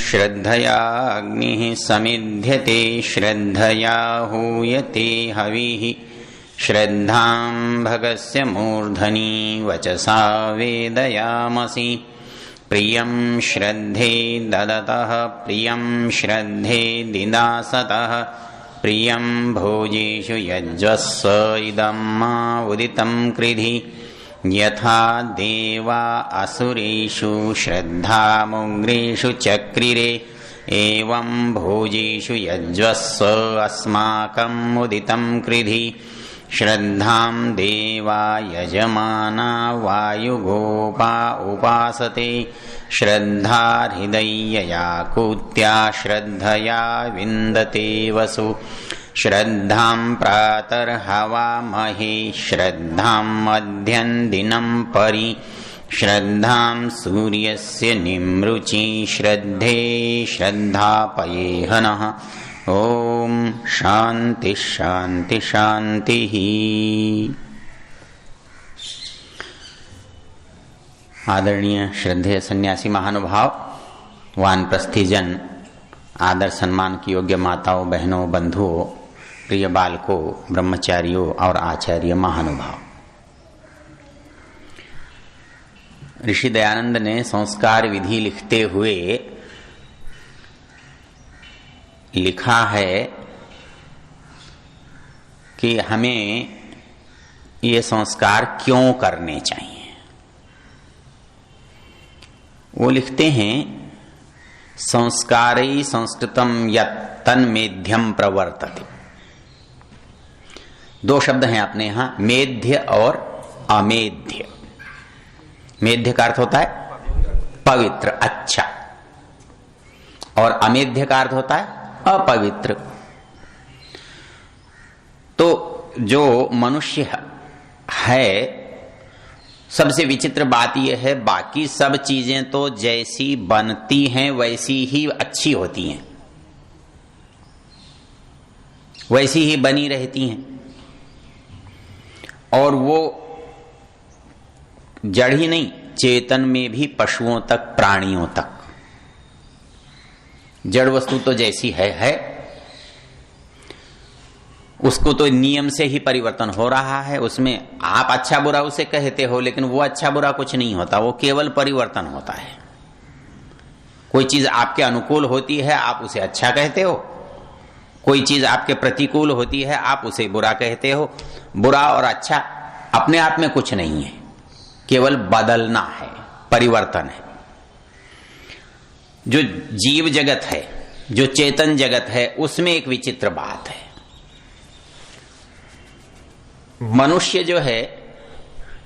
श्रद्धया अग्निः समिध्यते श्रद्धया हूयते हविः श्रद्धां भगस्य मूर्धनि वचसा वेदयामसि प्रियं श्रद्धे ददतः प्रियं श्रद्धे दिदासतः प्रियं भोजेषु यज्वस्स इदं मा उदितं कृधि यथा देवा असुरेषु श्रद्धामुग्रेषु चक्रिरे एवं भोजेषु यज्वस्स अस्माकम् उदितं कृधि श्रद्धां देवा यजमाना वायुगोपा उपासते श्रद्धा हृदयया कूत्या श्रद्धया विन्दते वसु श्रद्धां प्रातर्हवामहे श्रद्धां मध्यं दिनं परि श्रद्धां सूर्यस्य निमृचि श्रद्धे श्रद्धापयेह नः। ओम शांति शांति शांति ही। आदरणीय श्रद्धेय सन्यासी महानुभाव, वानप्रस्थीजन, आदर सम्मान की योग्य माताओं, बहनों, बंधुओं, प्रिय बालकों, ब्रह्मचारियों और आचार्य महानुभाव, ऋषि दयानंद ने संस्कार विधि लिखते हुए लिखा है कि हमें ये संस्कार क्यों करने चाहिए। वो लिखते हैं, संस्कारै संस्कृतम यत् तन्मेध्यम प्रवर्तते। दो शब्द हैं अपने यहां, मेध्य और अमेध्य। मेध्य का अर्थ होता है पवित्र, अच्छा, और अमेध्य का अर्थ होता है अपवित्र। तो जो मनुष्य है, सबसे विचित्र बात यह है, बाकी सब चीजें तो जैसी बनती हैं वैसी ही अच्छी होती हैं, वैसी ही बनी रहती हैं, और वो जड़ ही नहीं, चेतन में भी पशुओं तक, प्राणियों तक, जड़ वस्तु तो जैसी है, उसको तो नियम से ही परिवर्तन हो रहा है। उसमें आप अच्छा बुरा उसे कहते हो, लेकिन वो अच्छा बुरा कुछ नहीं होता, वो केवल परिवर्तन होता है। कोई चीज आपके अनुकूल होती है, आप उसे अच्छा कहते हो, कोई चीज आपके प्रतिकूल होती है, आप उसे बुरा कहते हो। बुरा और अच्छा अपने आप में कुछ नहीं है, केवल बदलना है, परिवर्तन है। जो जीव जगत है, जो चेतन जगत है, उसमें एक विचित्र बात है। मनुष्य जो है,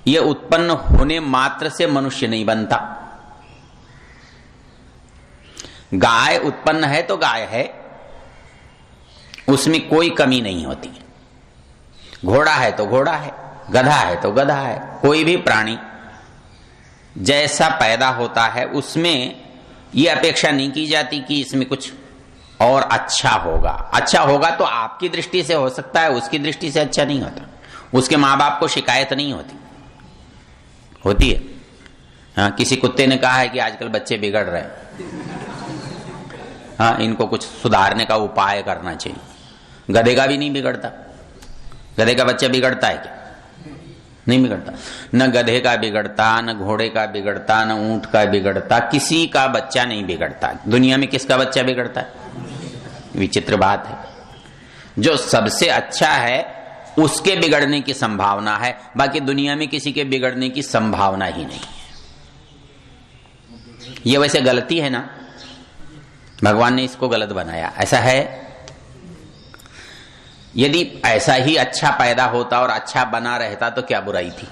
यह उत्पन्न होने मात्र से मनुष्य नहीं बनता। गाय उत्पन्न है तो गाय है, उसमें कोई कमी नहीं होती। घोड़ा है तो घोड़ा है, गधा है तो गधा है। कोई भी प्राणी जैसा पैदा होता है, उसमें यह अपेक्षा नहीं की जाती कि इसमें कुछ और अच्छा होगा। अच्छा होगा तो आपकी दृष्टि से हो सकता है, उसकी दृष्टि से अच्छा नहीं होता। उसके माँ बाप को शिकायत नहीं होती, होती है। हाँ, किसी कुत्ते ने कहा है कि आजकल बच्चे बिगड़ रहे हैं, हाँ, इनको कुछ सुधारने का उपाय करना चाहिए। गधे का भी नहीं बिगड़ता। गधे का बच्चा बिगड़ता है क्या? नहीं बिगड़ता। न गधे का बिगड़ता, न घोड़े का बिगड़ता, न ऊंट का बिगड़ता, किसी का बच्चा नहीं बिगड़ता। दुनिया में किसका बच्चा बिगड़ता है? विचित्र बात है। जो सबसे अच्छा है उसके बिगड़ने की संभावना है, बाकी दुनिया में किसी के बिगड़ने की संभावना ही नहीं है। यह वैसे गलती है ना, भगवान ने इसको गलत बनाया, ऐसा है। यदि ऐसा ही अच्छा पैदा होता और अच्छा बना रहता तो क्या बुराई थी?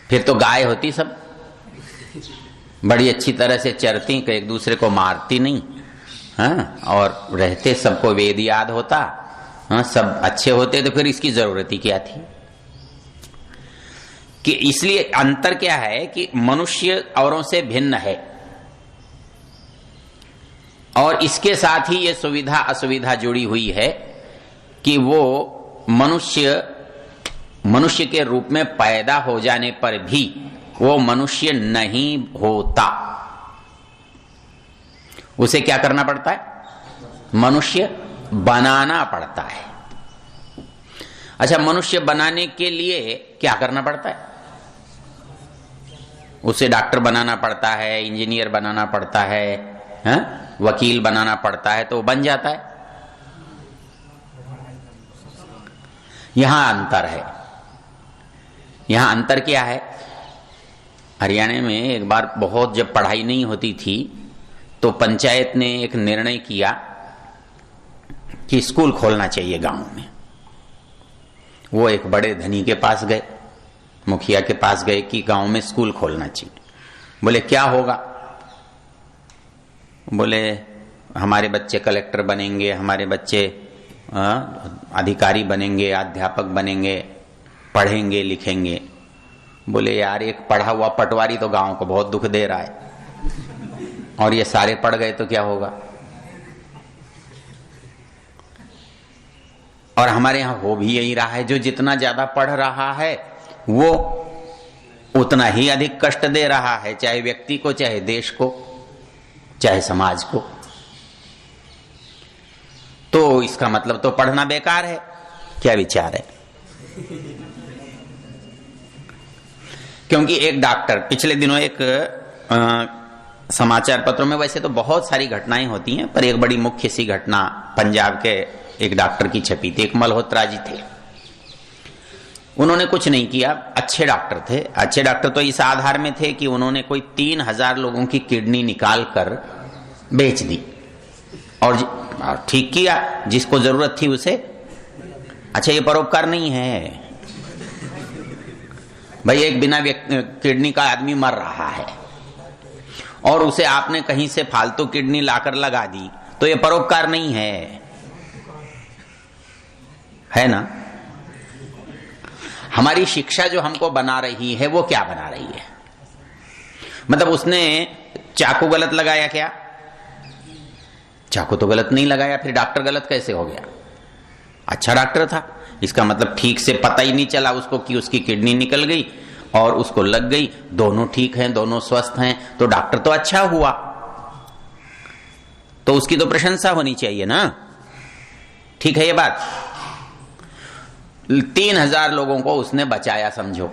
फिर तो गाय होती, सब बड़ी अच्छी तरह से चरती, कि एक दूसरे को मारती नहीं, हाँ, और रहते, सबको वेद याद होता, हाँ, सब अच्छे होते, तो फिर इसकी जरूरत ही क्या थी? कि इसलिए अंतर क्या है कि मनुष्य औरों से भिन्न है, और इसके साथ ही ये सुविधा असुविधा जुड़ी हुई है कि वो मनुष्य के रूप में पैदा हो जाने पर भी वो मनुष्य नहीं होता। उसे क्या करना पड़ता है? मनुष्य बनाना पड़ता है। अच्छा, मनुष्य बनाने के लिए क्या करना पड़ता है? उसे डॉक्टर बनाना पड़ता है, इंजीनियर बनाना पड़ता है, वकील बनाना पड़ता है, तो बन जाता है। यहां अंतर है। यहां अंतर क्या है? हरियाणा में एक बार बहुत जब पढ़ाई नहीं होती थी तो पंचायत ने एक निर्णय किया कि स्कूल खोलना चाहिए गांव में। वो एक बड़े धनी के पास गए, मुखिया के पास गए कि गांव में स्कूल खोलना चाहिए। बोले क्या होगा? बोले हमारे बच्चे कलेक्टर बनेंगे, हमारे बच्चे अधिकारी बनेंगे, अध्यापक बनेंगे, पढ़ेंगे लिखेंगे। बोले यार, एक पढ़ा हुआ पटवारी तो गांव को बहुत दुख दे रहा है, और ये सारे पढ़ गए तो क्या होगा? और हमारे यहां हो भी यही रहा है, जो जितना ज्यादा पढ़ रहा है वो उतना ही अधिक कष्ट दे रहा है, चाहे व्यक्ति को, चाहे देश को, चाहे समाज को। तो इसका मतलब तो पढ़ना बेकार है। क्या विचार है? क्योंकि एक डॉक्टर, पिछले दिनों एक समाचार पत्रों में, वैसे तो बहुत सारी घटनाएं होती हैं, पर एक बड़ी मुख्य सी घटना पंजाब के एक डॉक्टर की छपी थी। एक मल्होत्रा जी थे, उन्होंने कुछ नहीं किया, अच्छे डॉक्टर थे। अच्छे डॉक्टर तो इस आधार में थे कि उन्होंने कोई 3000 लोगों की किडनी निकाल कर बेच दी, और ठीक किया जिसको जरूरत थी उसे। अच्छा, ये परोपकार नहीं है भाई। एक बिना किडनी का आदमी मर रहा है और उसे आपने कहीं से फालतू किडनी लाकर लगा दी, तो ये परोपकार नहीं है ना? हमारी शिक्षा जो हमको बना रही है वो क्या बना रही है? मतलब उसने चाकू गलत लगाया क्या? चाकू तो गलत नहीं लगाया, फिर डॉक्टर गलत कैसे हो गया? अच्छा डॉक्टर था, इसका मतलब ठीक से पता ही नहीं चला उसको कि उसकी किडनी निकल गई और उसको लग गई, दोनों ठीक हैं, दोनों स्वस्थ हैं, तो डॉक्टर तो अच्छा हुआ। तो उसकी तो प्रशंसा होनी चाहिए ना। ठीक है ये बात? 3000 लोगों को उसने बचाया, समझो।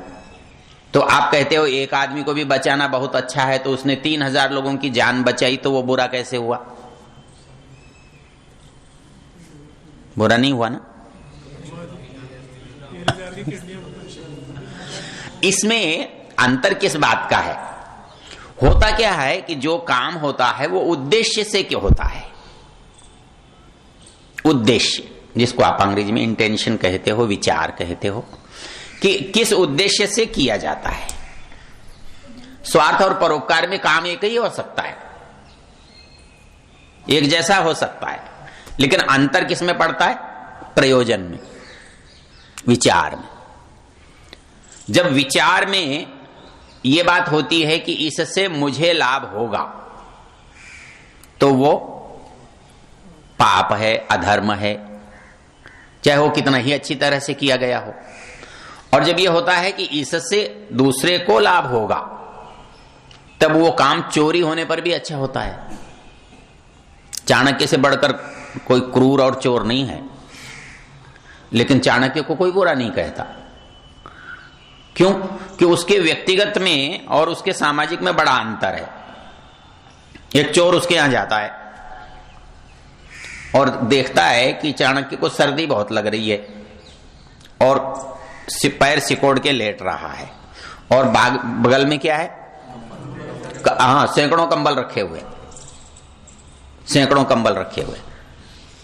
तो आप कहते हो एक आदमी को भी बचाना बहुत अच्छा है, तो उसने 3000 लोगों की जान बचाई, तो वो बुरा कैसे हुआ? बुरा नहीं हुआ ना? इसमें अंतर किस बात का है? होता क्या है कि जो काम होता है वो उद्देश्य से क्यों होता है? उद्देश्य, जिसको आप अंग्रेजी में इंटेंशन कहते हो, विचार कहते हो, कि किस उद्देश्य से किया जाता है। स्वार्थ और परोपकार में काम एक ही हो सकता है, एक जैसा हो सकता है, लेकिन अंतर किस में पड़ता है? प्रयोजन में, विचार में। जब विचार में यह बात होती है कि इससे मुझे लाभ होगा, तो वो पाप है, अधर्म है, चाहे वो कितना ही अच्छी तरह से किया गया हो। और जब यह होता है कि इससे दूसरे को लाभ होगा, तब वो काम चोरी होने पर भी अच्छा होता है। चाणक्य से बढ़कर कोई क्रूर और चोर नहीं है, लेकिन चाणक्य को कोई बुरा नहीं कहता। क्यों? कि उसके व्यक्तिगत में और उसके सामाजिक में बड़ा अंतर है। एक चोर उसके यहां जाता है और देखता है कि चाणक्य को सर्दी बहुत लग रही है और पैर सिकोड़ के लेट रहा है, और बगल में क्या है? हाँ, सैकड़ों कंबल रखे हुए, सैकड़ों कंबल रखे हुए।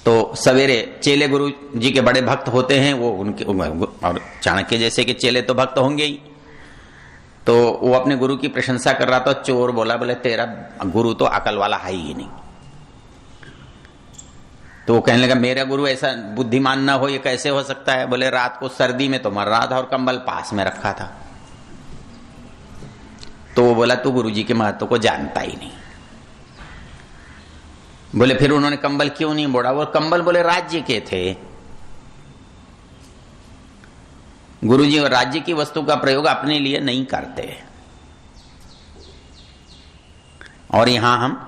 तो सवेरे चेले गुरु जी के बड़े भक्त होते हैं, वो उनके, और चाणक्य जैसे कि चेले तो भक्त होंगे ही। तो वो अपने गुरु की प्रशंसा कर रहा था। चोर बोले तेरा गुरु तो अकल वाला है ही नहीं। तो वो कहने लगा मेरा गुरु ऐसा बुद्धिमान ना हो, ये कैसे हो सकता है? बोले रात को सर्दी में तो मर रहा था और कंबल पास में रखा था। तो वो बोला तू गुरु जी के महत्व को जानता ही नहीं। बोले फिर उन्होंने कंबल क्यों नहीं मोड़ा? वो कंबल बोले राज्य के थे। गुरुजी और राज्य की वस्तु का प्रयोग अपने लिए नहीं करते। और यहां हम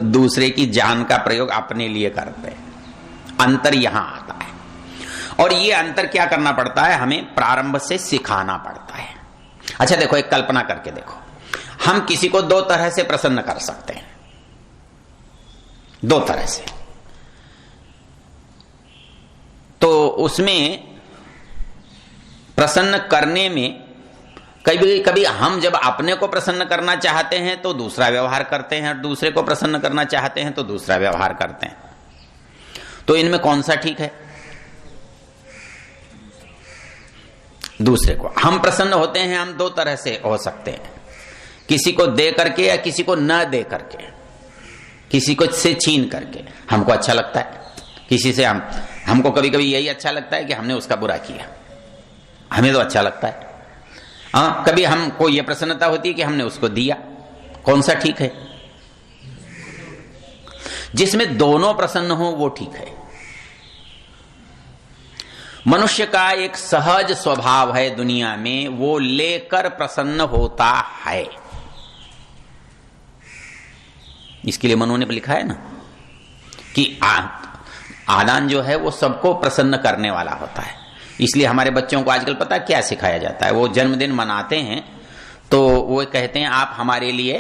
दूसरे की जान का प्रयोग अपने लिए करते हैं। अंतर यहां आता है। और ये अंतर क्या करना पड़ता है, हमें प्रारंभ से सिखाना पड़ता है। अच्छा देखो, एक कल्पना करके देखो, हम किसी को दो तरह से प्रसन्न कर सकते हैं, दो तरह से। तो उसमें प्रसन्न करने में कभी कभी हम जब अपने को प्रसन्न करना चाहते हैं तो दूसरा व्यवहार करते हैं, और दूसरे को प्रसन्न करना चाहते हैं तो दूसरा व्यवहार करते हैं। तो इनमें कौन सा ठीक है? दूसरे को। हम प्रसन्न होते हैं, हम दो तरह से हो सकते हैं, किसी को दे करके या किसी को न दे करके, किसी को से छीन करके। हमको अच्छा लगता है किसी से, हमको कभी कभी यही अच्छा लगता है कि हमने उसका बुरा किया, हमें तो अच्छा लगता है। हाँ, कभी हमको यह प्रसन्नता होती है कि हमने उसको दिया। कौन सा ठीक है? जिसमें दोनों प्रसन्न हो वो ठीक है। मनुष्य का एक सहज स्वभाव है दुनिया में, वो लेकर प्रसन्न होता है। इसके लिए मनु ने लिखा है ना कि आदान जो है वो सबको प्रसन्न करने वाला होता है। इसलिए हमारे बच्चों को आजकल पता क्या सिखाया जाता है, वो जन्मदिन मनाते हैं तो वो कहते हैं आप हमारे लिए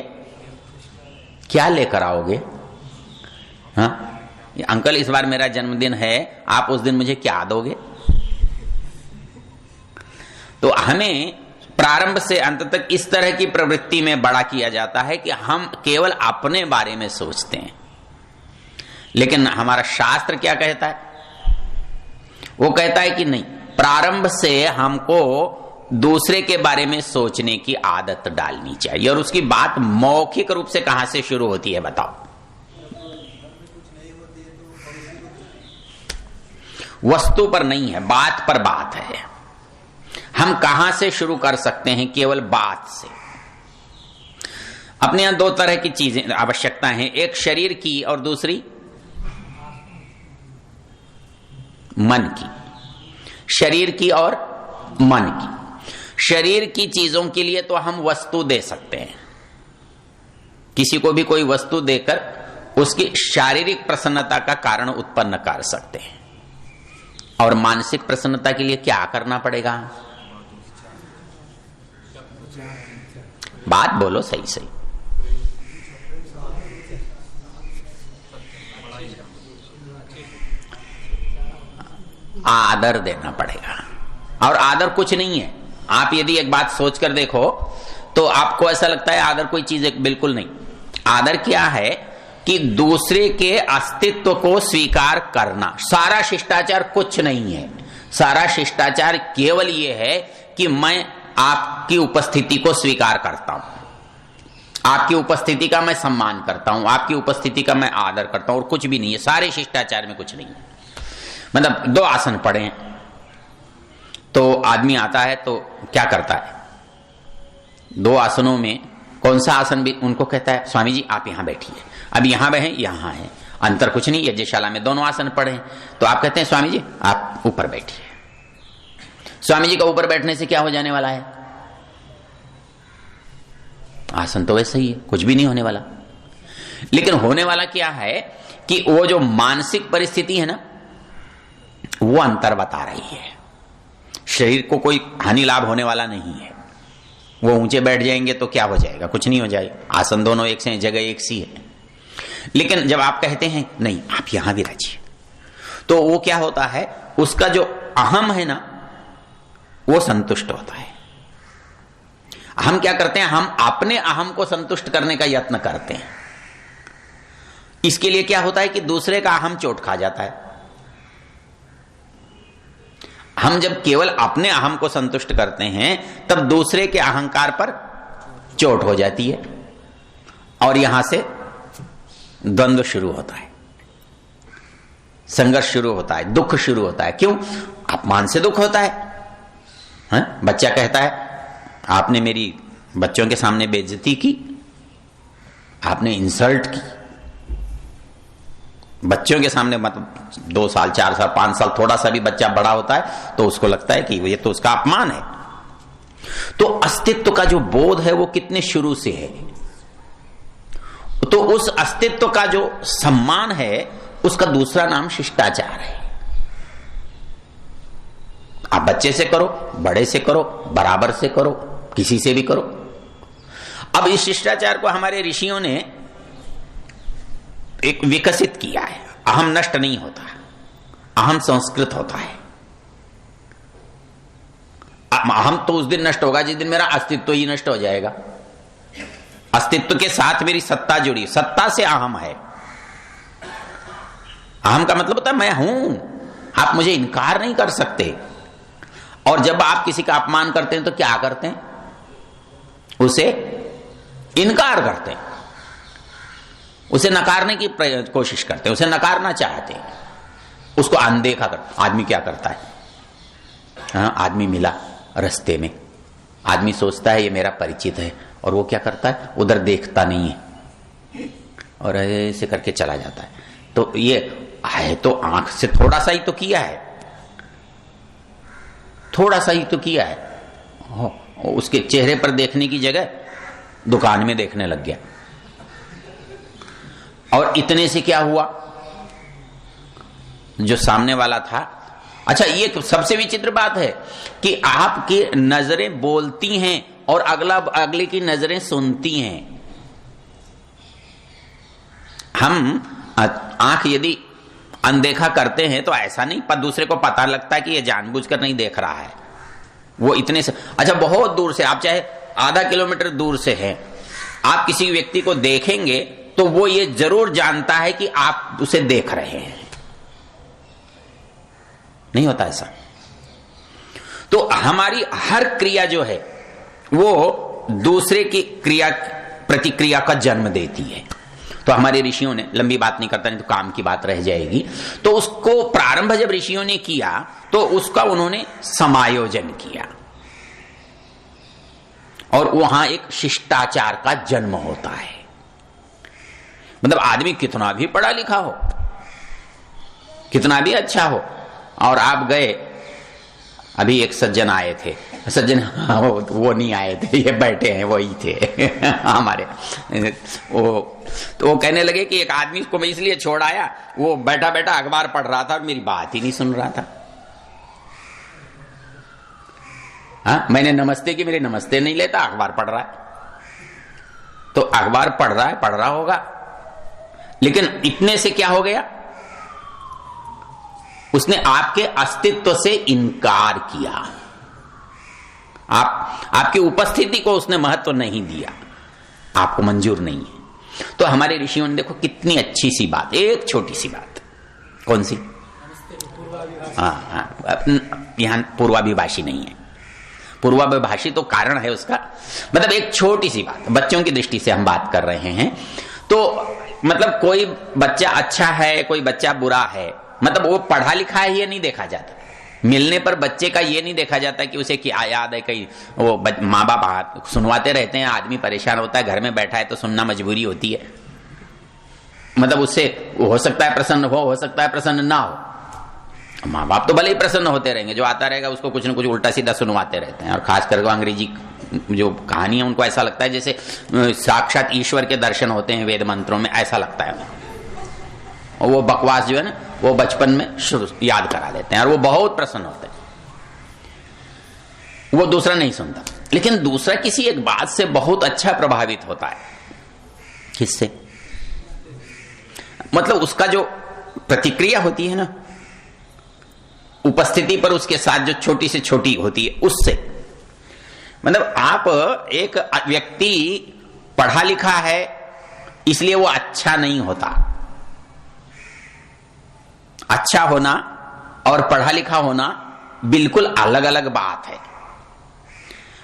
क्या लेकर आओगे? हाँ अंकल, इस बार मेरा जन्मदिन है, आप उस दिन मुझे क्या दोगे? तो हमें प्रारंभ से अंत तक इस तरह की प्रवृत्ति में बड़ा किया जाता है कि हम केवल अपने बारे में सोचते हैं। लेकिन हमारा शास्त्र क्या कहता है? वो कहता है कि नहीं, प्रारंभ से हमको दूसरे के बारे में सोचने की आदत डालनी चाहिए। और उसकी बात मौखिक रूप से कहां से शुरू होती है बताओ? वस्तु पर नहीं है, बात पर बात है। हम कहां से शुरू कर सकते हैं? केवल बात से। अपने यहां दो तरह की चीजें आवश्यकता है, एक शरीर की और दूसरी मन की। शरीर की और मन की। शरीर की चीजों के लिए तो हम वस्तु दे सकते हैं, किसी को भी कोई वस्तु देकर उसकी शारीरिक प्रसन्नता का कारण उत्पन्न कर सकते हैं। और मानसिक प्रसन्नता के लिए क्या करना पड़ेगा? बात बोलो सही सही। आदर देना पड़ेगा। और आदर कुछ नहीं है। आप यदि एक बात सोचकर देखो तो आपको ऐसा लगता है आदर कोई चीज बिल्कुल नहीं। आदर क्या है कि दूसरे के अस्तित्व को स्वीकार करना। सारा शिष्टाचार कुछ नहीं है। सारा शिष्टाचार केवल यह है कि मैं आपकी उपस्थिति को स्वीकार करता हूं, आपकी उपस्थिति का मैं सम्मान करता हूं, आपकी उपस्थिति का मैं आदर करता हूं, और कुछ भी नहीं है। सारे शिष्टाचार में कुछ नहीं है। मतलब दो आसन पड़े हैं तो आदमी आता है तो क्या करता है? दो आसनों में कौन सा आसन भी उनको कहता है स्वामी जी आप यहां बैठिए। अब यहां बहे, यहां है, अंतर कुछ नहीं। यज्ञशाला में दोनों आसन पड़े हैं तो आप कहते हैं स्वामी जी आप ऊपर बैठिए। स्वामी जी का ऊपर बैठने से क्या हो जाने वाला है? आसन तो वैसे ही है, कुछ भी नहीं होने वाला। लेकिन होने वाला क्या है कि वो जो मानसिक परिस्थिति है ना, वो अंतर बता रही है। शरीर को कोई हानि लाभ होने वाला नहीं है। वो ऊंचे बैठ जाएंगे तो क्या हो जाएगा? कुछ नहीं हो जाएगा। आसन दोनों एक से हैं, जगह एक सी है। लेकिन जब आप कहते हैं नहीं आप यहां भी रहिए, तो वो क्या होता है, उसका जो अहम है ना वो संतुष्ट होता है। हम क्या करते हैं? हम अपने अहम को संतुष्ट करने का यत्न करते हैं। इसके लिए क्या होता है कि दूसरे का अहम चोट खा जाता है। हम जब केवल अपने अहम को संतुष्ट करते हैं तब दूसरे के अहंकार पर चोट हो जाती है और यहां से द्वंद्व शुरू होता है, संघर्ष शुरू होता है, दुख शुरू होता है। क्यों? अपमान से दुख होता है। बच्चा कहता है आपने मेरी बच्चों के सामने बेइज्जती की, आपने इंसल्ट की। बच्चों के सामने, मतलब 2 साल 4 साल 5 साल, थोड़ा सा भी बच्चा बड़ा होता है तो उसको लगता है कि ये तो उसका अपमान है। तो अस्तित्व का जो बोध है वो कितने शुरू से है, तो उस अस्तित्व का जो सम्मान है उसका दूसरा नाम शिष्टाचार है। आप बच्चे से करो, बड़े से करो, बराबर से करो, किसी से भी करो। अब इस शिष्टाचार को हमारे ऋषियों ने एक विकसित किया है। अहम नष्ट नहीं होता, अहम संस्कृत होता है। अहम तो उस दिन नष्ट होगा जिस दिन मेरा अस्तित्व ही नष्ट हो जाएगा। अस्तित्व के साथ मेरी सत्ता जुड़ी, सत्ता से अहम है। अहम का मतलब होता है मैं हूं, आप मुझे इनकार नहीं कर सकते। और जब आप किसी का अपमान करते हैं तो क्या करते हैं? उसे इनकार करते हैं, उसे नकारने की कोशिश करते हैं, उसे नकारना चाहते हैं, उसको अनदेखा करते। आदमी क्या करता है? हाँ, आदमी मिला रास्ते में, आदमी सोचता है ये मेरा परिचित है, और वो क्या करता है? उधर देखता नहीं है और ऐसे करके चला जाता है। तो ये है तो आंख से थोड़ा सा ही तो किया है, थोड़ा सा ही तो किया है। उसके चेहरे पर देखने की जगह दुकान में देखने लग गया। और इतने से क्या हुआ? जो सामने वाला था, अच्छा ये सबसे विचित्र बात है कि आपकी नजरें बोलती हैं और अगले की नजरें सुनती हैं। हम आंख यदि अनदेखा करते हैं तो ऐसा नहीं, पर दूसरे को पता लगता है कि ये जानबूझकर नहीं देख रहा है। वो इतने से, अच्छा बहुत दूर से, आप चाहे आधा किलोमीटर दूर से हैं, आप किसी व्यक्ति को देखेंगे तो वो ये जरूर जानता है कि आप उसे देख रहे हैं। नहीं होता ऐसा? तो हमारी हर क्रिया जो है वो दूसरे की क्रिया प्रतिक्रिया का जन्म देती है। तो हमारे ऋषियों ने, लंबी बात नहीं करता नहीं तो काम की बात रह जाएगी, तो उसको प्रारंभ जब ऋषियों ने किया तो उसका उन्होंने समायोजन किया और वहां एक शिष्टाचार का जन्म होता है। मतलब आदमी कितना भी पढ़ा लिखा हो, कितना भी अच्छा हो, और आप गए, अभी एक सज्जन आए थे, सज्जन वो नहीं आए थे, ये बैठे हैं वही थे हमारे, तो वो कहने लगे कि एक आदमी को मैं इसलिए छोड़ आया, वो बैठा बैठा अखबार पढ़ रहा था और मेरी बात ही नहीं सुन रहा था। हाँ, मैंने नमस्ते की, मेरे नमस्ते नहीं लेता, अखबार पढ़ रहा है। तो अखबार पढ़ रहा होगा, लेकिन इतने से क्या हो गया? उसने आपके अस्तित्व से इनकार किया। आपकी उपस्थिति को उसने महत्व नहीं दिया, आपको मंजूर नहीं है। तो हमारे ऋषियों ने देखो कितनी अच्छी सी बात, एक छोटी सी बात, कौन सी? यहां पूर्वाभिभाषी नहीं है, पूर्वाभिभाषी तो कारण है उसका, मतलब एक छोटी सी बात, बच्चों की दृष्टि से हम बात कर रहे हैं। तो मतलब कोई बच्चा अच्छा है, कोई बच्चा बुरा है, मतलब वो पढ़ा लिखा है ये नहीं देखा जाता। मिलने पर बच्चे का ये नहीं देखा जाता कि उसे क्या याद है, कहीं वो माँ बाप सुनवाते रहते हैं, आदमी परेशान होता है, घर में बैठा है तो सुनना मजबूरी होती है। मतलब उससे हो सकता है प्रसन्न हो सकता है प्रसन्न ना हो। माँ बाप तो भले ही प्रसन्न होते रहेंगे, जो आता रहेगा उसको कुछ न कुछ उल्टा सीधा सुनवाते रहते हैं। और खास करके अंग्रेजी जो कहानी है उनको ऐसा लगता है जैसे साक्षात ईश्वर के दर्शन होते हैं वेद मंत्रों में, ऐसा लगता है। और वो बकवास जो है ना, वो बचपन में याद करा देते हैं और वो बहुत प्रसन्न होते हैं। वो दूसरा नहीं सुनता, लेकिन दूसरा किसी एक बात से बहुत अच्छा प्रभावित होता है। किससे? मतलब उसका जो प्रतिक्रिया होती है ना, उपस्थिति पर उसके साथ जो छोटी से छोटी होती है, उससे। मतलब आप एक व्यक्ति पढ़ा लिखा है इसलिए वो अच्छा नहीं होता। अच्छा होना और पढ़ा लिखा होना बिल्कुल अलग अलग बात है।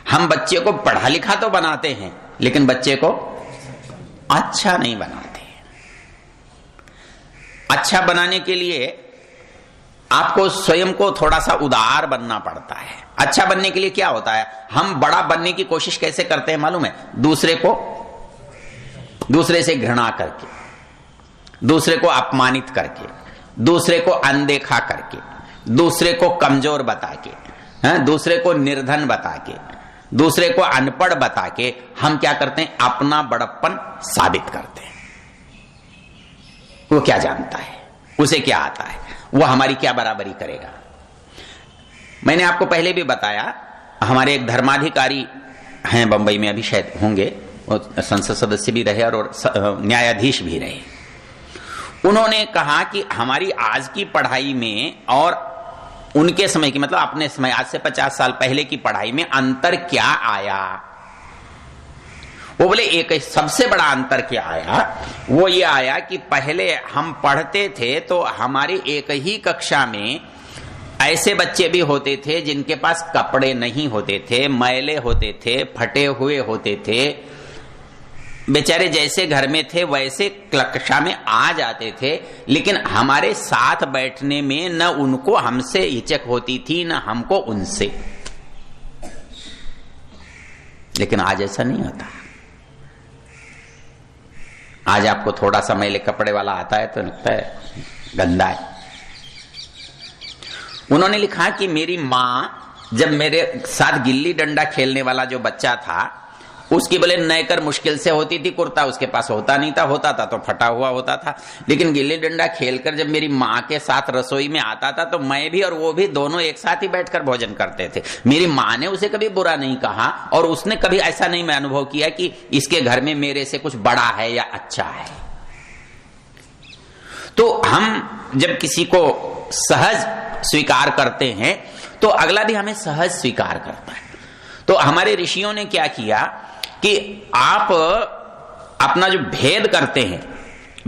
हम बच्चे को पढ़ा लिखा तो बनाते हैं, लेकिन बच्चे को अच्छा नहीं बनाते। अच्छा बनाने के लिए आपको स्वयं को थोड़ा सा उदार बनना पड़ता है। अच्छा बनने के लिए क्या होता है? हम बड़ा बनने की कोशिश कैसे करते हैं मालूम है? दूसरे से घृणा करके, दूसरे को अपमानित करके, दूसरे को अनदेखा करके, दूसरे को कमजोर बता के, दूसरे को निर्धन बता के, दूसरे को अनपढ़ बता के हम क्या करते हैं? अपना बड़प्पन साबित करते हैं। वो क्या जानता है, उसे क्या आता है, वो हमारी क्या बराबरी करेगा। मैंने आपको पहले भी बताया, हमारे एक धर्माधिकारी हैं बंबई में, अभी शायद होंगे, संसद सदस्य भी रहे और न्यायाधीश भी रहे। उन्होंने कहा कि हमारी आज की पढ़ाई में और उनके समय की, मतलब अपने समय, आज से 50 साल पहले की पढ़ाई में अंतर क्या आया। वो बोले एक सबसे बड़ा अंतर क्या आया, वो ये आया कि पहले हम पढ़ते थे तो हमारी एक ही कक्षा में ऐसे बच्चे भी होते थे जिनके पास कपड़े नहीं होते थे, मैले होते थे, फटे हुए होते थे, बेचारे जैसे घर में थे वैसे कक्षा में आ जाते थे, लेकिन हमारे साथ बैठने में न उनको हमसे हिचक होती थी न हमको उनसे। लेकिन आज ऐसा नहीं होता। आज आपको थोड़ा सा मैले कपड़े वाला आता है तो लगता है गंदा है। उन्होंने लिखा कि मेरी मां जब मेरे साथ गिल्ली डंडा खेलने वाला जो बच्चा था उसकी बोले नयकर मुश्किल से होती थी, कुर्ता उसके पास होता नहीं था, होता था तो फटा हुआ होता था, लेकिन गिल्ली डंडा खेलकर जब मेरी माँ के साथ रसोई में आता था तो मैं भी और वो भी दोनों एक साथ ही बैठकर भोजन करते थे। मेरी माँ ने उसे कभी बुरा नहीं कहा और उसने कभी ऐसा नहीं मैं अनुभव किया कि इसके घर में मेरे से कुछ बड़ा है या अच्छा है। तो हम जब किसी को सहज स्वीकार करते हैं तो अगला भी हमें सहज स्वीकार करता है। तो हमारे ऋषियों ने क्या किया कि आप अपना जो भेद करते हैं,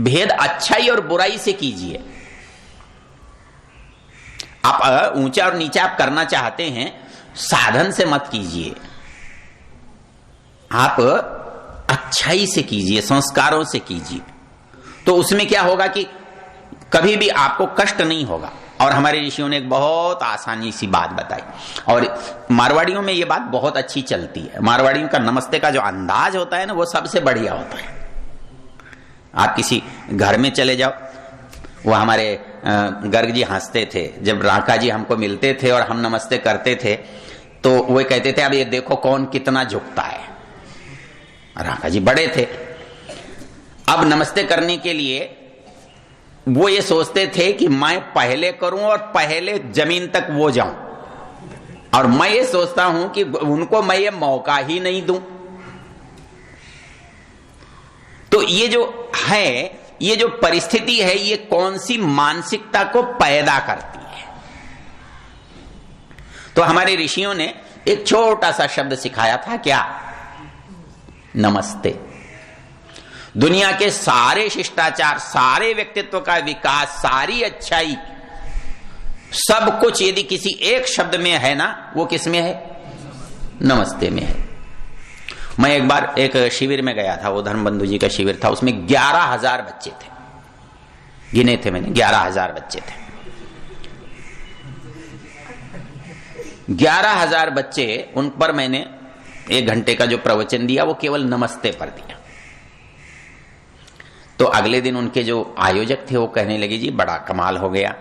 भेद अच्छाई और बुराई से कीजिए। आप ऊंचा और नीचा आप करना चाहते हैं, साधन से मत कीजिए, आप अच्छाई से कीजिए, संस्कारों से कीजिए। तो उसमें क्या होगा कि कभी भी आपको कष्ट नहीं होगा। और हमारे ऋषियों ने एक बहुत आसानी सी बात बताई, और मारवाड़ियों में ये बात बहुत अच्छी चलती है। मारवाड़ियों का नमस्ते का जो अंदाज होता है ना, वो सबसे बढ़िया होता है। आप किसी घर में चले जाओ, वो हमारे गर्ग जी हंसते थे जब राका जी हमको मिलते थे और हम नमस्ते करते थे, तो वो कहते थे अब ये देखो कौन कितना झुकता है। राका जी बड़े थे, अब नमस्ते करने के लिए वो ये सोचते थे कि मैं पहले करूं और पहले जमीन तक वो जाऊं, और मैं ये सोचता हूं कि उनको मैं ये मौका ही नहीं दूं। तो ये जो है, ये जो परिस्थिति है, ये कौन सी मानसिकता को पैदा करती है। तो हमारे ऋषियों ने एक छोटा सा शब्द सिखाया था, क्या? नमस्ते। दुनिया के सारे शिष्टाचार, सारे व्यक्तित्व का विकास, सारी अच्छाई, सब कुछ यदि किसी एक शब्द में है ना, वो किस में है? नमस्ते में है। मैं एक बार एक शिविर में गया था, वो धर्मबंधु जी का शिविर था, उसमें 11,000 बच्चे थे, गिने थे मैंने, 11,000 बच्चे थे। 11,000 बच्चे, उन पर मैंने 1 घंटे का जो प्रवचन दिया वो केवल नमस्ते पर दिया। तो अगले दिन उनके जो आयोजक थे वो कहने लगे, जी बड़ा कमाल हो गया।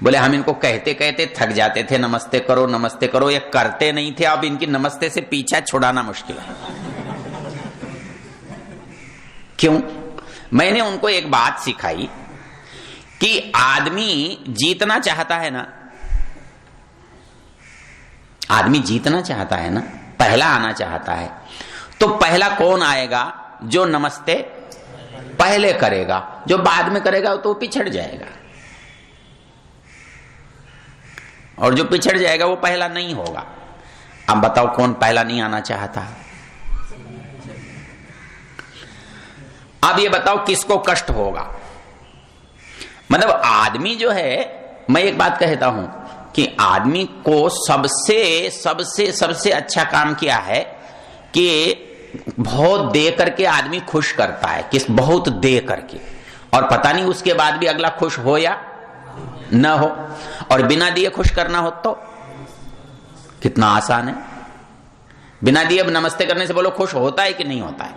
बोले हम इनको कहते कहते थक जाते थे, नमस्ते करो नमस्ते करो, ये करते नहीं थे, अब इनकी नमस्ते से पीछा छुड़ाना मुश्किल है। क्यों? मैंने उनको एक बात सिखाई कि आदमी जीतना चाहता है ना, आदमी जीतना चाहता है ना, पहला आना चाहता है, तो पहला कौन आएगा? जो नमस्ते पहले करेगा, जो बाद में करेगा तो पिछड़ जाएगा, और जो पिछड़ जाएगा वो पहला नहीं होगा। अब बताओ कौन पहला नहीं आना चाहता? अब ये बताओ किसको कष्ट होगा? मतलब आदमी जो है, मैं एक बात कहता हूं कि आदमी को सबसे सबसे सबसे अच्छा काम क्या है कि बहुत दे करके आदमी खुश करता है, किस बहुत दे करके, और पता नहीं उसके बाद भी अगला खुश हो या न हो। और बिना दिए खुश करना हो तो कितना आसान है। बिना दिए अब नमस्ते करने से बोलो खुश होता है कि नहीं होता है?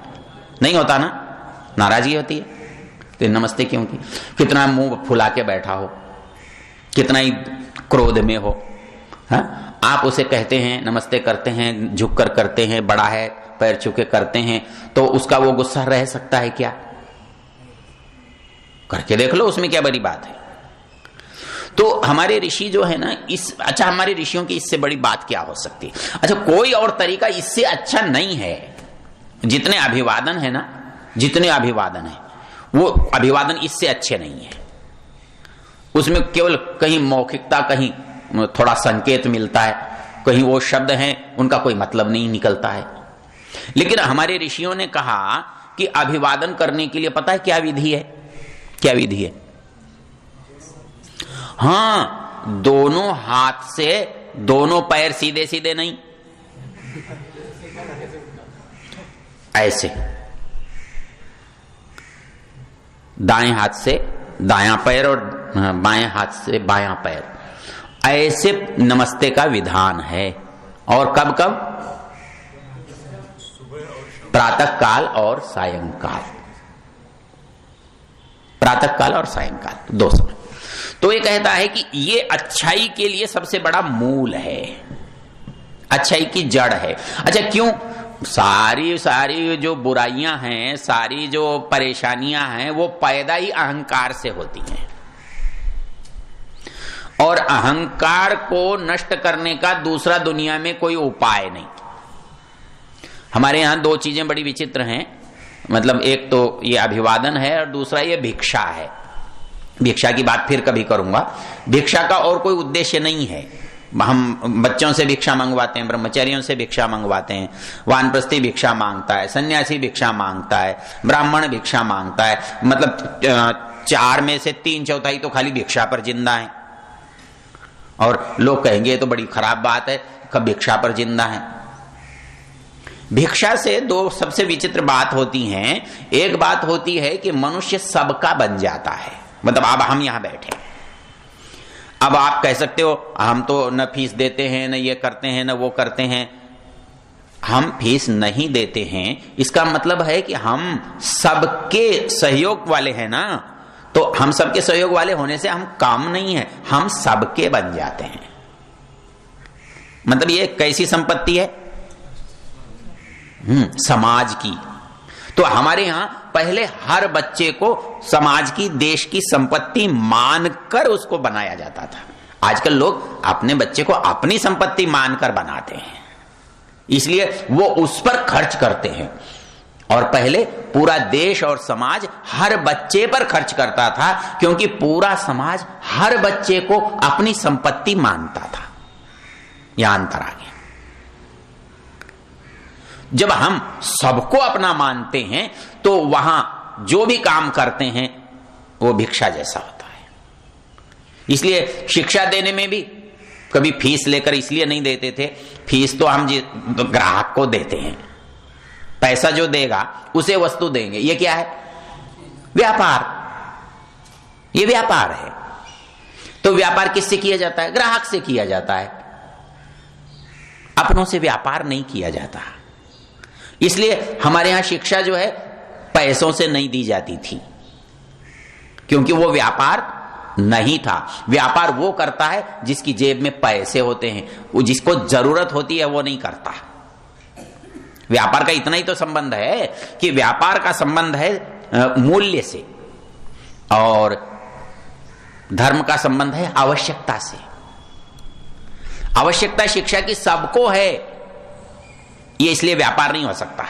नहीं होता ना, नाराजगी होती है। तो नमस्ते क्यों की? कितना मुंह फुला के बैठा हो, कितना ही क्रोध में हो, हाँ? आप उसे कहते हैं, नमस्ते करते हैं, झुक कर करते हैं, बड़ा है पैर छू के करते हैं, तो उसका वो गुस्सा रह सकता है क्या? करके देख लो, उसमें क्या बड़ी बात है। तो हमारे ऋषि जो है ना, अच्छा हमारे ऋषियों की इससे बड़ी बात क्या हो सकती है? अच्छा, कोई और तरीका इससे अच्छा नहीं है। जितने अभिवादन है ना, जितने अभिवादन है, वो अभिवादन इससे अच्छे नहीं है। उसमें केवल कहीं मौखिकता, कहीं थोड़ा संकेत मिलता है, कहीं वो शब्द हैं उनका कोई मतलब नहीं निकलता है। लेकिन हमारे ऋषियों ने कहा कि अभिवादन करने के लिए पता है क्या विधि है? क्या विधि है? हां, दोनों हाथ से दोनों पैर सीधे सीधे नहीं, ऐसे दाएं हाथ से दायां पैर और बाएं हाथ से बायां पैर, ऐसे नमस्ते का विधान है। और कब कब? प्रातः काल और सायंकाल, प्रातः काल और सायंकाल, दो समय। तो ये कहता है कि ये अच्छाई के लिए सबसे बड़ा मूल है, अच्छाई की जड़ है। अच्छा, क्यों? सारी जो बुराइयां हैं, सारी जो परेशानियां हैं, वो पैदा ही अहंकार से होती हैं। और अहंकार को नष्ट करने का दूसरा दुनिया में कोई उपाय नहीं। हमारे यहां दो चीजें बड़ी विचित्र हैं, मतलब एक तो ये अभिवादन है और दूसरा ये भिक्षा है। भिक्षा की बात फिर कभी करूंगा। भिक्षा का और कोई उद्देश्य नहीं है। हम बच्चों से भिक्षा मंगवाते हैं, ब्रह्मचारियों से भिक्षा मंगवाते हैं, वानप्रस्थी भिक्षा मांगता है, सन्यासी भिक्षा मांगता है, ब्राह्मण भिक्षा मांगता है। मतलब 4 में से 3/4 तो खाली भिक्षा पर जिंदा है। और लोग कहेंगे ये तो बड़ी खराब बात है, कब भिक्षा पर जिंदा है। भिक्षा से दो सबसे विचित्र बात होती हैं। एक बात होती है कि मनुष्य सबका बन जाता है। मतलब अब हम यहां बैठे, अब आप कह सकते हो हम तो न फीस देते हैं, न ये करते हैं, न वो करते हैं। हम फीस नहीं देते हैं, इसका मतलब है कि हम सबके सहयोग वाले हैं ना। तो हम सबके सहयोग वाले होने से हम काम नहीं है, हम सबके बन जाते हैं। मतलब ये कैसी संपत्ति है? समाज की। तो हमारे यहां पहले हर बच्चे को समाज की, देश की संपत्ति मानकर उसको बनाया जाता था। आजकल लोग अपने बच्चे को अपनी संपत्ति मानकर बनाते हैं, इसलिए वो उस पर खर्च करते हैं। और पहले पूरा देश और समाज हर बच्चे पर खर्च करता था, क्योंकि पूरा समाज हर बच्चे को अपनी संपत्ति मानता था। यहां अंतर आ गया। जब हम सबको अपना मानते हैं तो वहां जो भी काम करते हैं वो भिक्षा जैसा होता है। इसलिए शिक्षा देने में भी कभी फीस लेकर इसलिए नहीं देते थे। फीस तो हम ग्राहक को देते हैं, पैसा जो देगा उसे वस्तु देंगे। ये क्या है? व्यापार। ये व्यापार है। तो व्यापार किससे किया जाता है? ग्राहक से किया जाता है। अपनों से व्यापार नहीं किया जाता। इसलिए हमारे यहां शिक्षा जो है पैसों से नहीं दी जाती थी, क्योंकि वो व्यापार नहीं था। व्यापार वो करता है जिसकी जेब में पैसे होते हैं, वो जिसको जरूरत होती है वो नहीं करता। व्यापार का इतना ही तो संबंध है कि व्यापार का संबंध है मूल्य से, और धर्म का संबंध है आवश्यकता से। आवश्यकता शिक्षा की सबको है, ये इसलिए व्यापार नहीं हो सकता।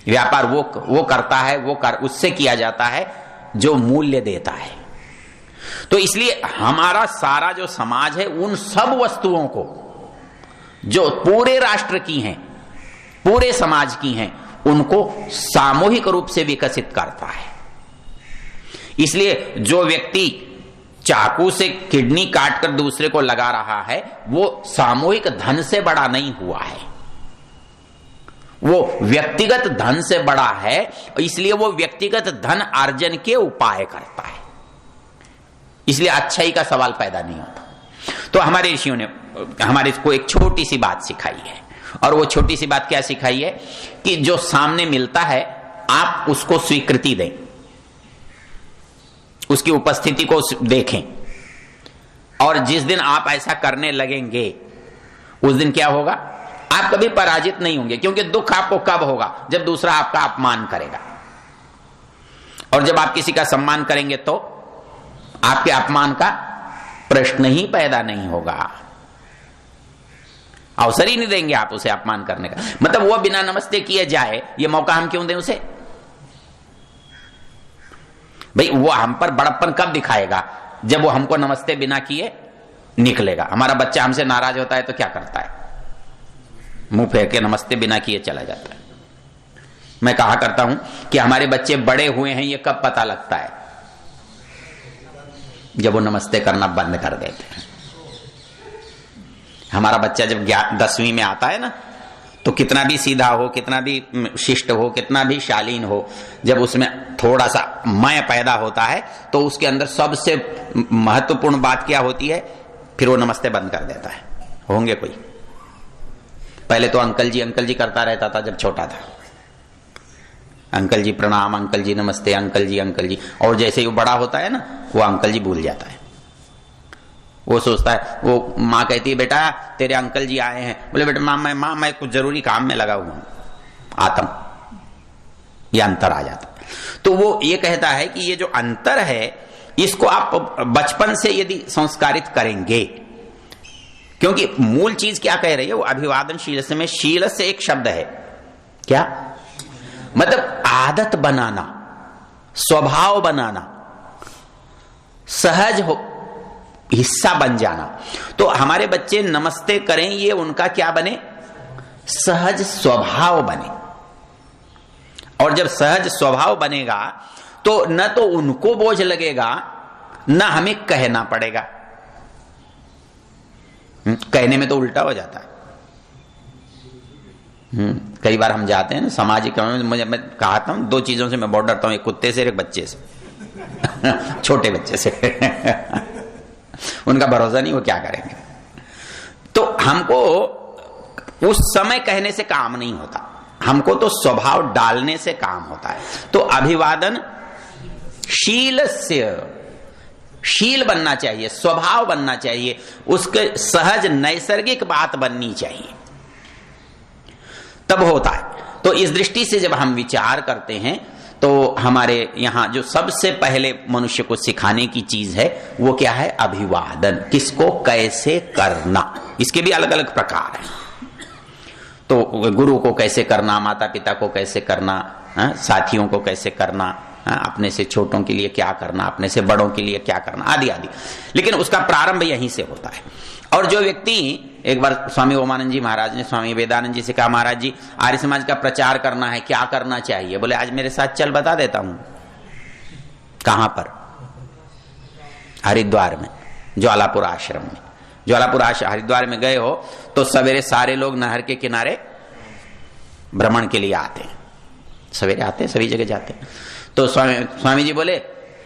व्यापार वो करता है, उससे किया जाता है जो मूल्य देता है। तो इसलिए हमारा सारा जो समाज है उन सब वस्तुओं को जो पूरे राष्ट्र की हैं, पूरे समाज की हैं, उनको सामूहिक रूप से विकसित करता है। इसलिए जो व्यक्ति चाकू से किडनी काटकर दूसरे को लगा रहा है वो सामूहिक धन से बड़ा नहीं हुआ है, वो व्यक्तिगत धन से बड़ा है। इसलिए वो व्यक्तिगत धन अर्जन के उपाय करता है, इसलिए अच्छाई का सवाल पैदा नहीं होता। तो हमारे ऋषियों ने हमारे को एक छोटी सी बात सिखाई है, और वो छोटी सी बात क्या सिखाई है कि जो सामने मिलता है आप उसको स्वीकृति दें, उसकी उपस्थिति को देखें। और जिस दिन आप ऐसा करने लगेंगे उस दिन क्या होगा? आप कभी पराजित नहीं होंगे, क्योंकि दुख आपको कब होगा? जब दूसरा आपका अपमान करेगा। और जब आप किसी का सम्मान करेंगे तो आपके अपमान का प्रश्न ही पैदा नहीं होगा, अवसर ही नहीं देंगे आप उसे अपमान करने का। मतलब वो बिना नमस्ते किए जाए, ये मौका हम क्यों दें उसे? भाई वो हम पर बड़प्पन कब दिखाएगा? जब वो हमको नमस्ते बिना किए निकलेगा। हमारा बच्चा हमसे नाराज होता है तो क्या करता है? मुंह फेर के नमस्ते बिना किए चला जाता है। मैं कहा करता हूं कि हमारे बच्चे बड़े हुए हैं ये कब पता लगता है? जब वो नमस्ते करना बंद कर देते हैं। हमारा बच्चा जब 10वीं में आता है ना, तो कितना भी सीधा हो, कितना भी शिष्ट हो, कितना भी शालीन हो, जब उसमें थोड़ा सा मैं पैदा होता है तो उसके अंदर सबसे महत्वपूर्ण बात क्या होती है? फिर वो नमस्ते बंद कर देता है। होंगे कोई? पहले तो अंकल जी करता रहता था जब छोटा था, अंकल जी प्रणाम, अंकल जी नमस्ते, अंकल जी। और जैसे ही वो बड़ा होता है ना, वो अंकल जी भूल जाता है। वो सोचता है, वो माँ कहती है बेटा तेरे अंकल जी आए हैं, बोले बेटा माँ मैं कुछ जरूरी काम में लगा हुआ हूं, आता हूं। ये अंतर आ जाता है। तो वो ये कहता है कि ये जो अंतर है इसको आप बचपन से यदि संस्कारित करेंगे, क्योंकि मूल चीज क्या कह रही है वो? अभिवादनशील से में शील से एक शब्द है क्या? मतलब आदत बनाना, स्वभाव बनाना, सहज हो, हिस्सा बन जाना। तो हमारे बच्चे नमस्ते करें, ये उनका क्या बने? सहज स्वभाव बने। और जब सहज स्वभाव बनेगा तो न तो उनको बोझ लगेगा, न हमें कहना पड़ेगा। कहने में तो उल्टा हो जाता है। कई बार हम जाते हैं ना सामाजिक, मैं कहता हूं 2 चीजों से मैं बहुत डरता हूं, एक कुत्ते से, एक बच्चे से छोटे बच्चे से उनका भरोसा नहीं, वो क्या करेंगे। तो हमको उस समय कहने से काम नहीं होता, हमको तो स्वभाव डालने से काम होता है। तो अभिवादन शील बनना चाहिए, स्वभाव बनना चाहिए, उसके सहज नैसर्गिक बात बननी चाहिए, तब होता है। तो इस दृष्टि से जब हम विचार करते हैं तो हमारे यहां जो सबसे पहले मनुष्य को सिखाने की चीज है वो क्या है? अभिवादन। किसको कैसे करना, इसके भी अलग अलग प्रकार हैं। तो गुरु को कैसे करना, माता पिता को कैसे करना, साथियों को कैसे करना, अपने से छोटों के लिए क्या करना, अपने से बड़ों के लिए क्या करना, आदि आदि। लेकिन उसका प्रारंभ यहीं से होता है। और जो व्यक्ति, एक बार स्वामी ओमानंद जी महाराज ने स्वामी वेदानंद जी से कहा, महाराज जी आर्य समाज का प्रचार करना है, क्या करना चाहिए? बोले आज मेरे साथ चल, बता देता हूं। कहां पर? हरिद्वार में, ज्वालापुर आश्रम में। ज्वालापुर हरिद्वार में गए हो तो सवेरे सारे लोग नहर के किनारे भ्रमण के लिए आते हैं, सवेरे आते हैं, सभी जगह जाते हैं। तो स्वामी जी बोले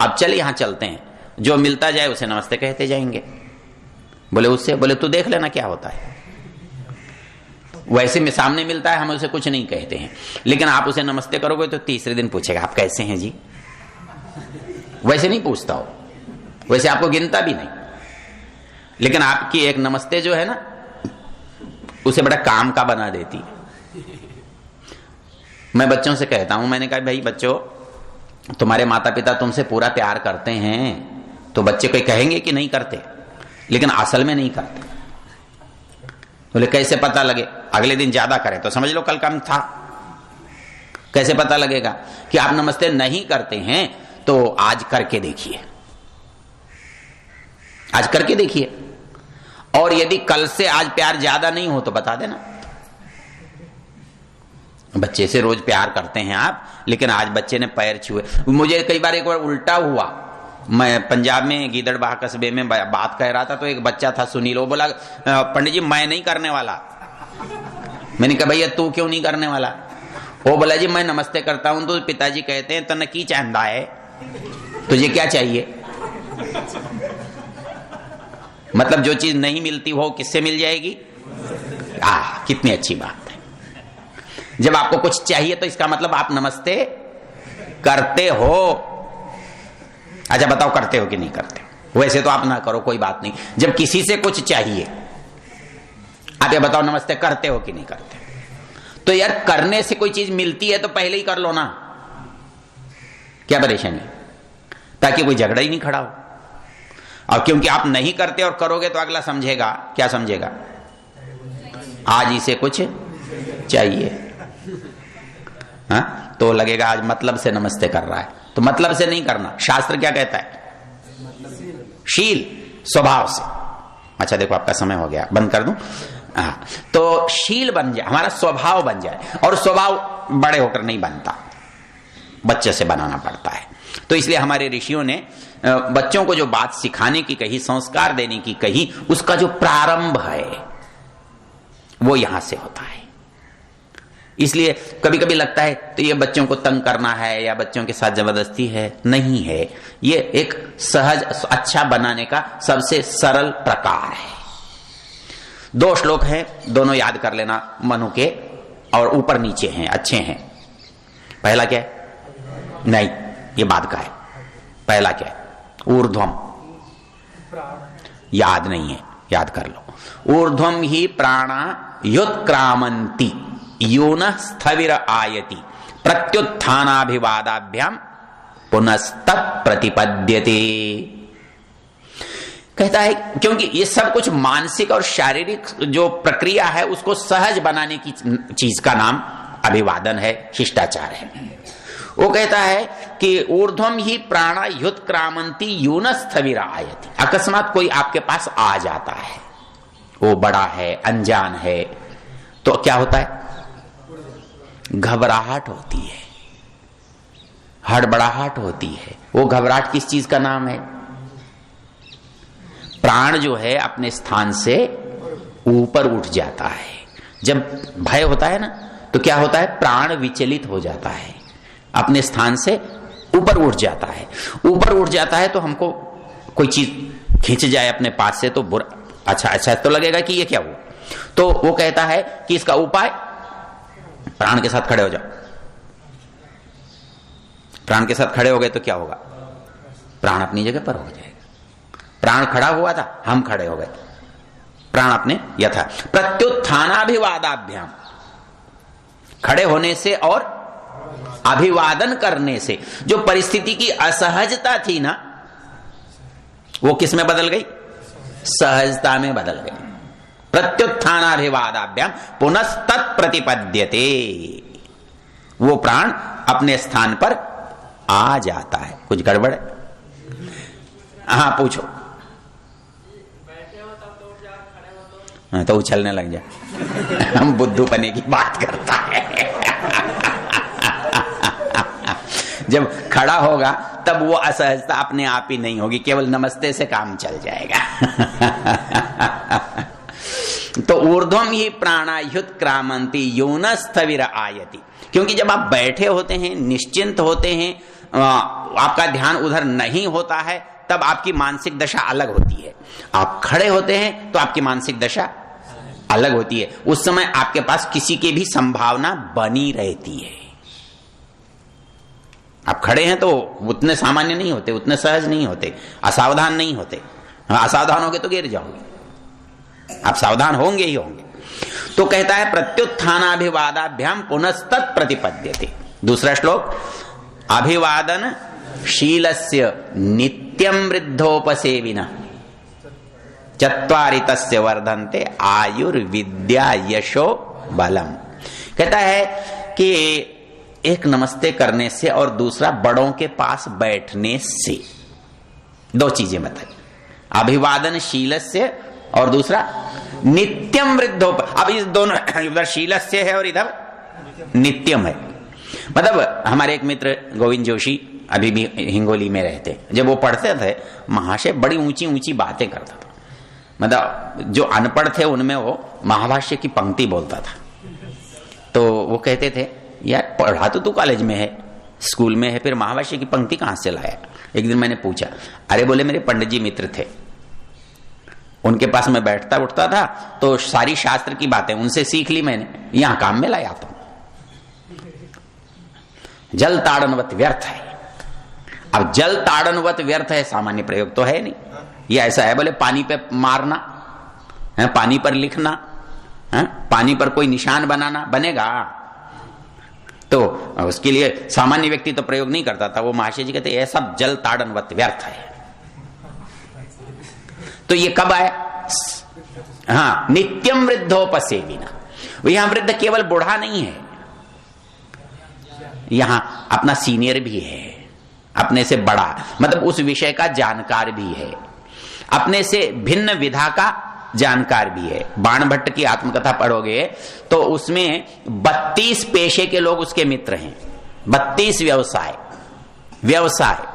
अब चल यहां चलते हैं, जो मिलता जाए उसे नमस्ते कहते जाएंगे। बोले उससे? बोले तू देख लेना क्या होता है। वैसे में सामने मिलता है, हम उसे कुछ नहीं कहते हैं, लेकिन आप उसे नमस्ते करोगे तो तीसरे दिन पूछेगा आप कैसे हैं जी। वैसे नहीं पूछता हो, वैसे आपको गिनता भी नहीं, लेकिन आपकी एक नमस्ते जो है ना, उसे बड़ा काम का बना देती है। मैं बच्चों से कहता हूं, मैंने कहा भाई बच्चों, तुम्हारे माता पिता तुमसे पूरा प्यार करते हैं, तो बच्चे कोई कहेंगे कि नहीं करते, लेकिन असल में नहीं करते। बोले कैसे पता लगे? अगले दिन ज्यादा करें तो समझ लो कल कम था। कैसे पता लगेगा कि आप नमस्ते नहीं करते हैं? तो आज करके देखिए, आज करके देखिए, और यदि कल से आज प्यार ज्यादा नहीं हो तो बता देना। बच्चे से रोज प्यार करते हैं आप, लेकिन आज बच्चे ने पैर छुए। मुझे कई बार एक बार उल्टा हुआ, मैं पंजाब में गीदड़बाह कस्बे में बात कह रहा था, तो एक बच्चा था सुनील, वो बोला पंडित जी मैं नहीं करने वाला। मैंने कहा भैया तू क्यों नहीं करने वाला? वो बोला जी मैं नमस्ते करता हूं तो पिताजी कहते हैं तन की चाहता है, तुझे क्या चाहिए? मतलब जो चीज नहीं मिलती वो किससे मिल जाएगी? कितनी अच्छी बात है। जब आपको कुछ चाहिए तो इसका मतलब आप नमस्ते करते हो। अच्छा बताओ करते हो कि नहीं करते? वैसे तो आप ना करो, कोई बात नहीं। जब किसी से कुछ चाहिए आप ये बताओ नमस्ते करते हो कि नहीं करते? तो यार करने से कोई चीज मिलती है तो पहले ही कर लो ना। क्या परेशानी? ताकि कोई झगड़ा ही नहीं खड़ा हो। और क्योंकि आप नहीं करते और करोगे तो अगला समझेगा, क्या समझेगा? आज इसे कुछ चाहिए, हाँ, तो लगेगा आज मतलब से नमस्ते कर रहा है। तो मतलब से नहीं करना, शास्त्र क्या कहता है? शील, स्वभाव से। अच्छा देखो आपका समय हो गया, बंद कर दूं? हाँ, तो शील बन जाए, हमारा स्वभाव बन जाए। और स्वभाव बड़े होकर नहीं बनता, बच्चे से बनाना पड़ता है। तो इसलिए हमारे ऋषियों ने बच्चों को जो बात सिखाने की कही, संस्कार देने की कही, उसका जो प्रारंभ है वो यहां से होता है। इसलिए कभी कभी लगता है तो ये बच्चों को तंग करना है या बच्चों के साथ जबरदस्ती है, नहीं है। ये एक सहज अच्छा बनाने का सबसे सरल प्रकार है। 2 श्लोक हैं, दोनों याद कर लेना, मनु के, और ऊपर नीचे हैं, अच्छे हैं। पहला क्या है? नहीं, ये बाद का है। पहला क्या है? ऊर्ध्वम, याद नहीं है, याद कर लो। ऊर्ध्वम ही प्राणा युत्क्रामंति यूनः स्थविर आयति प्रत्युत्थानाभिवादाभ्याम पुनस्तत् प्रतिपद्यते। कहता है क्योंकि ये सब कुछ मानसिक और शारीरिक जो प्रक्रिया है उसको सहज बनाने की चीज का नाम अभिवादन है, शिष्टाचार है। वो कहता है कि ऊर्ध्वम ही प्राणा युत्क्रामंति यूनः स्थविर आयति। अकस्मात कोई आपके पास आ जाता है, वो बड़ा है, अनजान है, तो क्या होता है? घबराहट होती है, हड़बड़ाहट होती है। वो घबराहट किस चीज का नाम है? प्राण जो है अपने स्थान से ऊपर उठ जाता है। जब भय होता है ना, तो क्या होता है? प्राण विचलित हो जाता है, अपने स्थान से ऊपर उठ जाता है। ऊपर उठ जाता है तो हमको कोई चीज खींच जाए अपने पास से तो बुरा, अच्छा तो लगेगा कि ये क्या हुआ। तो वो कहता है कि इसका उपाय, प्राण के साथ खड़े हो जाओ। प्राण के साथ खड़े हो गए तो क्या होगा? प्राण अपनी जगह पर हो जाएगा। प्राण खड़ा हुआ था, हम खड़े हो गए, प्राण अपने यथा। प्रत्युत्थानाभिवादाभ्याम, खड़े होने से और अभिवादन करने से जो परिस्थिति की असहजता थी ना, वो किस में बदल गई? सहजता में बदल गई। प्रत्युत्थानाभिवादाभ्याम पुनस्तत् प्रतिपद्यते। वो प्राण अपने स्थान पर आ जाता है। कुछ गड़बड़ है? हाँ पूछो। हाँ, तो उछलने लग जाए। हम बुद्धू बने की बात करता है। जब खड़ा होगा तब वो असहजता अपने आप ही नहीं होगी, केवल नमस्ते से काम चल जाएगा। तो ऊर्ध्वम ही प्राणायुत क्रामंती यूनः स्थविर आयति। क्योंकि जब आप बैठे होते हैं, निश्चिंत होते हैं, आपका ध्यान उधर नहीं होता है, तब आपकी मानसिक दशा अलग होती है। आप खड़े होते हैं तो आपकी मानसिक दशा अलग होती है। उस समय आपके पास किसी की भी संभावना बनी रहती है। आप खड़े हैं तो उतने सामान्य नहीं होते, उतने सहज नहीं होते, असावधान नहीं होते। असावधान होगे तो गिर जाओगे, आप सावधान होंगे ही होंगे। तो कहता है प्रत्युत्थानाभिवादाभ्याम पुनस्तत् प्रतिपद्यते। दूसरा श्लोक, अभिवादन शीलस्य नित्यं वृद्धोपसेविनः चत्वारि तस्य वर्धन्ते आयुर्विद्या यशो बलम। कहता है कि एक नमस्ते करने से और दूसरा बड़ों के पास बैठने से, 2 चीजें बताई। अभिवादन शीलस्य और दूसरा नित्यम वृद्धोप। अब इस दोनों, इधर शीलस्य है और इधर नित्यम है। मतलब हमारे एक मित्र गोविंद जोशी अभी भी हिंगोली में रहते, जब वो पढ़ते थे महाशय बड़ी ऊंची ऊंची बातें करता था। मतलब जो अनपढ़ थे उनमें वो महाभाष्य की पंक्ति बोलता था। तो वो कहते थे यार पढ़ा तो तू कॉलेज में है, स्कूल में है, फिर महाभाष्य की पंक्ति कहां से लाया? एक दिन मैंने पूछा, अरे बोले मेरे पंडित जी मित्र थे, उनके पास मैं बैठता उठता था तो सारी शास्त्र की बातें उनसे सीख ली मैंने, यहां काम में लाया आता हूं। जल ताड़नवत व्यर्थ है। अब जल ताड़नवत व्यर्थ है, सामान्य प्रयोग तो है नहीं। ये ऐसा है बोले पानी पे मारना है, पानी पर लिखना है, पानी पर कोई निशान बनाना बनेगा? तो उसके लिए सामान्य व्यक्ति तो प्रयोग नहीं करता था। वो महर्षि जी कहते यह सब जल ताड़नवत व्यर्थ है। तो ये कब आया? हाँ, नित्यम वृद्धोपसेविना। यहां वृद्ध केवल बूढ़ा नहीं है, यहां अपना सीनियर भी है, अपने से बड़ा, मतलब उस विषय का जानकार भी है, अपने से भिन्न विधा का जानकार भी है। बाण भट्ट की आत्मकथा पढ़ोगे तो उसमें 32 पेशे के लोग उसके मित्र हैं, 32 व्यवसाय।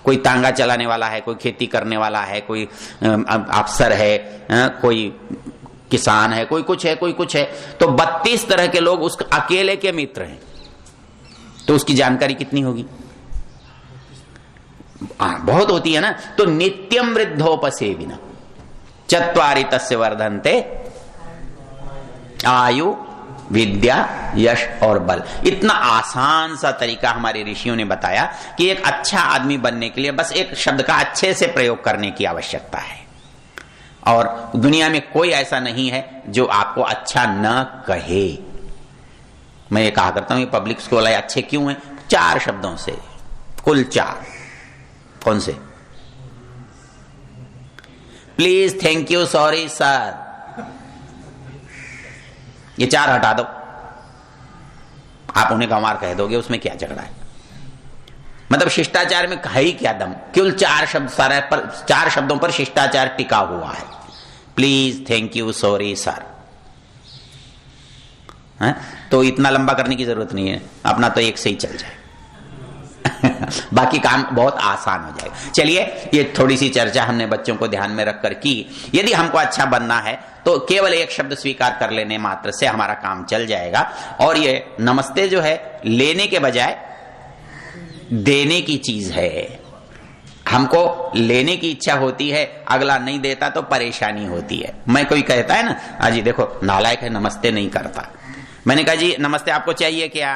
कोई तांगा चलाने वाला है, कोई खेती करने वाला है, कोई अफसर है, कोई किसान है, कोई कुछ है। तो 32 तरह के लोग उस अकेले के मित्र हैं। तो उसकी जानकारी कितनी होगी? बहुत होती है ना। तो नित्यम वृद्धोपसेविना चत्वारि तस्य वर्धन्ते आयु विद्या यश और बल। इतना आसान सा तरीका हमारे ऋषियों ने बताया कि एक अच्छा आदमी बनने के लिए बस एक शब्द का अच्छे से प्रयोग करने की आवश्यकता है। और दुनिया में कोई ऐसा नहीं है जो आपको अच्छा न कहे। मैं ये कहा करता हूं, ये पब्लिक स्कूल है, अच्छे क्यों हैं? 4 शब्दों से, कुल 4। कौन से? Please, thank you, sorry, sir, ये 4 हटा दो। आप उन्हें गंवार कह दोगे, उसमें क्या झगड़ा है? मतलब शिष्टाचार में है ही क्या दम? केवल 4 शब्द, सारे पर 4 शब्दों पर शिष्टाचार टिका हुआ है। Please, thank you, sorry, sir. तो इतना लंबा करने की जरूरत नहीं है, अपना तो एक से ही चल जाए। बाकी काम बहुत आसान हो जाएगा। चलिए, ये थोड़ी सी चर्चा हमने बच्चों को ध्यान में रखकर की। यदि हमको अच्छा बनना है तो केवल एक शब्द स्वीकार कर लेने मात्र से हमारा काम चल जाएगा। और ये नमस्ते जो है, लेने के बजाय देने की चीज है। हमको लेने की इच्छा होती है, अगला नहीं देता तो परेशानी होती है। मैं कोई कहता है ना, अजी देखो नालायक है, नमस्ते नहीं करता। मैंने कहा जी नमस्ते, आपको चाहिए क्या?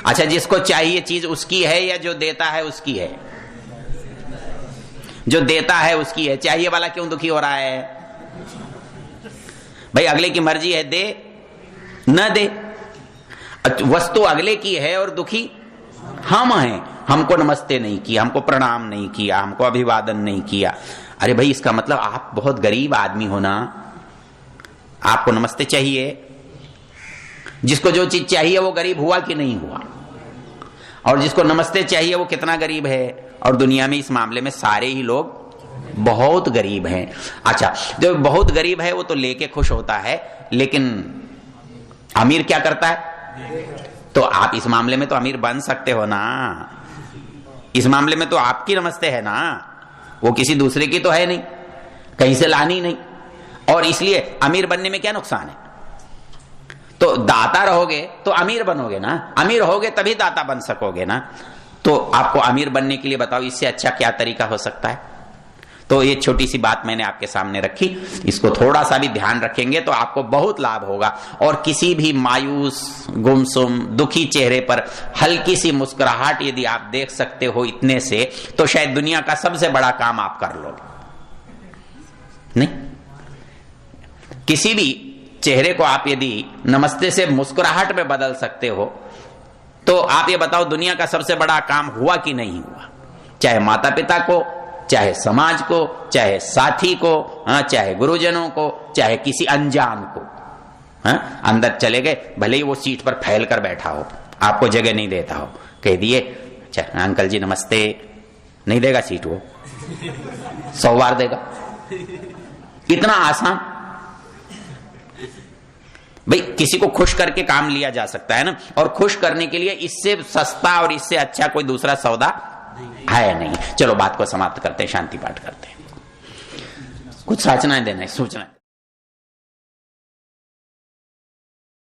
अच्छा, जिसको चाहिए चीज उसकी है या जो देता है उसकी है? जो देता है उसकी है। चाहिए वाला क्यों दुखी हो रहा है? भाई अगले की मर्जी है, दे न दे। वस्तु अगले की है और दुखी हम हैं। हमको नमस्ते नहीं किया, हमको प्रणाम नहीं किया, हमको अभिवादन नहीं किया। अरे भाई, इसका मतलब आप बहुत गरीब आदमी हो ना, आपको नमस्ते चाहिए। जिसको जो चीज चाहिए वो गरीब हुआ कि नहीं हुआ? और जिसको नमस्ते चाहिए वो कितना गरीब है? और दुनिया में इस मामले में सारे ही लोग बहुत गरीब हैं। अच्छा, जो बहुत गरीब है वो तो लेके खुश होता है, लेकिन अमीर क्या करता है? तो आप इस मामले में तो अमीर बन सकते हो ना। इस मामले में तो आपकी नमस्ते है ना, वो किसी दूसरे की तो है नहीं, कहीं से लानी नहीं। और इसलिए अमीर बनने में क्या नुकसान है? तो दाता रहोगे तो अमीर बनोगे ना, अमीर होगे तभी दाता बन सकोगे ना। तो आपको अमीर बनने के लिए बताओ, इससे अच्छा क्या तरीका हो सकता है? तो ये छोटी सी बात मैंने आपके सामने रखी। इसको थोड़ा सा भी ध्यान रखेंगे तो आपको बहुत लाभ होगा। और किसी भी मायूस, गुमसुम, दुखी चेहरे पर हल्की सी मुस्कुराहट यदि आप देख सकते हो इतने से, तो शायद दुनिया का सबसे बड़ा काम आप कर लोगे। नहीं, किसी भी चेहरे को आप यदि नमस्ते से मुस्कुराहट में बदल सकते हो, तो आप ये बताओ दुनिया का सबसे बड़ा काम हुआ कि नहीं हुआ? चाहे माता पिता को, चाहे समाज को, चाहे साथी को, चाहे गुरुजनों को, चाहे किसी अनजान को। अंदर चले गए, भले ही वो सीट पर फैल कर बैठा हो, आपको जगह नहीं देता हो, कह दिए अंकल जी नमस्ते, नहीं देगा सीट, वो 100 बार देगा। इतना आसान। भाई किसी को खुश करके काम लिया जा सकता है ना, और खुश करने के लिए इससे सस्ता और इससे अच्छा कोई दूसरा सौदा है नहीं। चलो बात को समाप्त करते हैं, शांति पाठ करते हैं। कुछ सूचनाएं देना है, सूचना